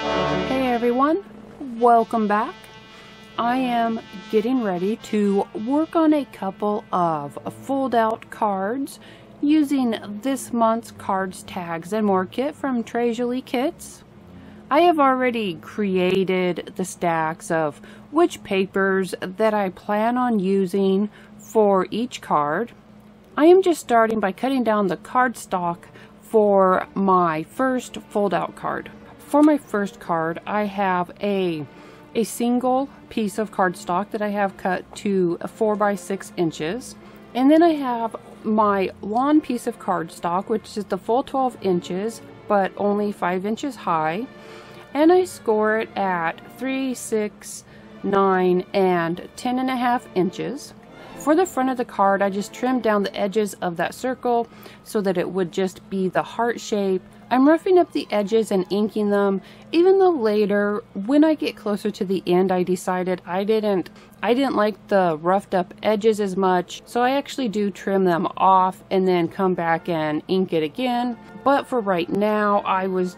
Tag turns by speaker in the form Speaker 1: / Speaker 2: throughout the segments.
Speaker 1: Hey everyone, welcome back. I am getting ready to work on a couple of fold-out cards using this month's Cards, Tags, and More kit from Tres Jolie Kits. I have already created the stacks of which papers that I plan on using for each card. I am just starting by cutting down the cardstock for my first fold-out card. For my first card, I have a single piece of cardstock that I have cut to 4 by 6 inches. And then I have my long piece of cardstock, which is the full 12 inches, but only 5 inches high. And I score it at 3, 6, 9, and 10.5 inches. For the front of the card, I just trimmed down the edges of that circle so that it would just be the heart shape. I'm roughing up the edges and inking them, even though later, when I get closer to the end, I decided I didn't like the roughed up edges as much, so I actually do trim them off and then come back and ink it again. But for right now, I was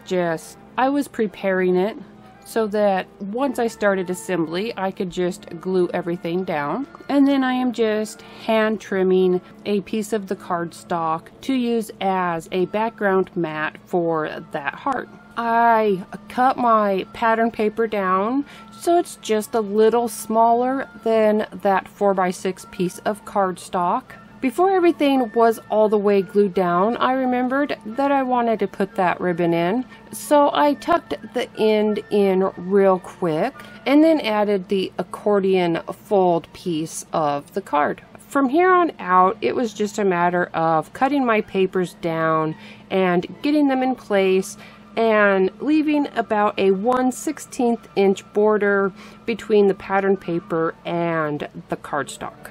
Speaker 1: preparing it so that once I started assembly, I could just glue everything down. And then I am just hand trimming a piece of the cardstock to use as a background mat for that heart. I cut my pattern paper down so it's just a little smaller than that 4 by 6 piece of cardstock. Before everything was all the way glued down, I remembered that I wanted to put that ribbon in. So I tucked the end in real quick and then added the accordion fold piece of the card. From here on out, it was just a matter of cutting my papers down and getting them in place and leaving about a 1/16 inch border between the pattern paper and the cardstock.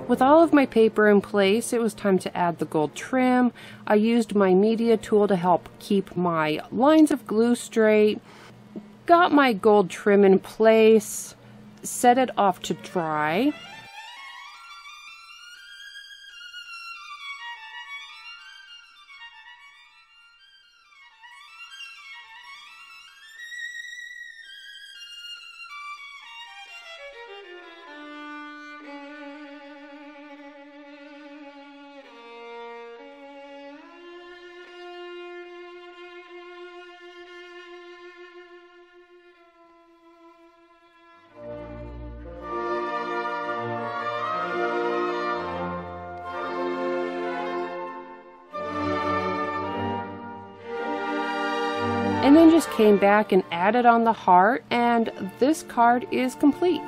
Speaker 1: With all of my paper in place, it was time to add the gold trim. I used my media tool to help keep my lines of glue straight. Got my gold trim in place, set it off to dry. And then just came back and added on the heart, and this card is complete.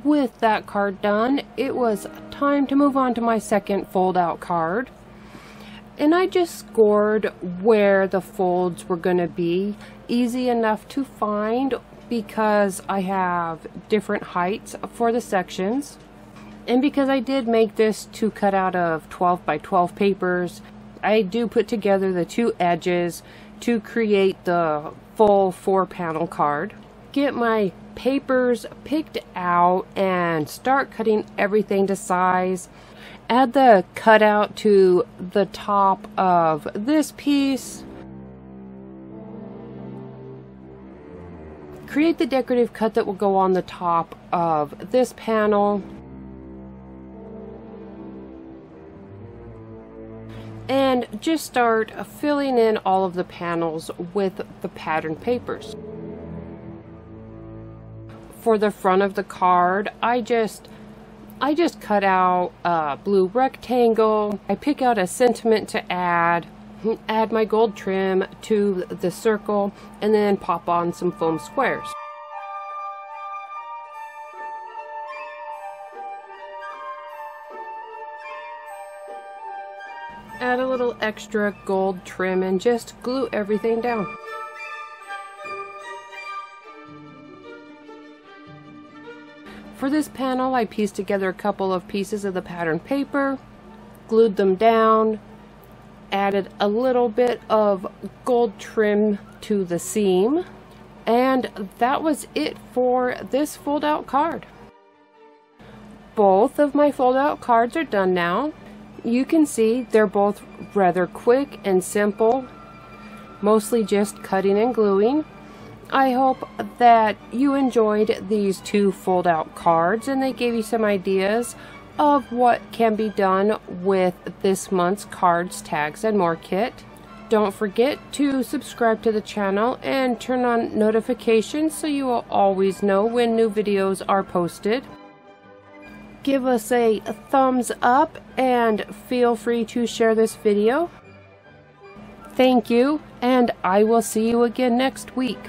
Speaker 1: With that card done, it was time to move on to my second fold-out card. And I just scored where the folds were going to be, easy enough to find because I have different heights for the sections. And because I did make this to cut out of 12 by 12 papers, I do put together the two edges to create the full 4-panel card. Get my papers picked out and start cutting everything to size. Add the cutout to the top of this piece. Create the decorative cut that will go on the top of this panel. And just start filling in all of the panels with the pattern papers. For the front of the card, I just cut out a blue rectangle. I pick out a sentiment to add my gold trim to the circle, and then pop on some foam squares. Add a little extra gold trim and just glue everything down. For this panel, I pieced together a couple of pieces of the pattern paper, glued them down, added a little bit of gold trim to the seam, and that was it for this fold-out card. Both of my fold-out cards are done now. You can see they're both rather quick and simple, mostly just cutting and gluing. I hope that you enjoyed these two fold-out cards and they gave you some ideas of what can be done with this month's cards, tags, and more kit. Don't forget to subscribe to the channel and turn on notifications so you will always know when new videos are posted. Give us a thumbs up and feel free to share this video. Thank you, and I will see you again next week.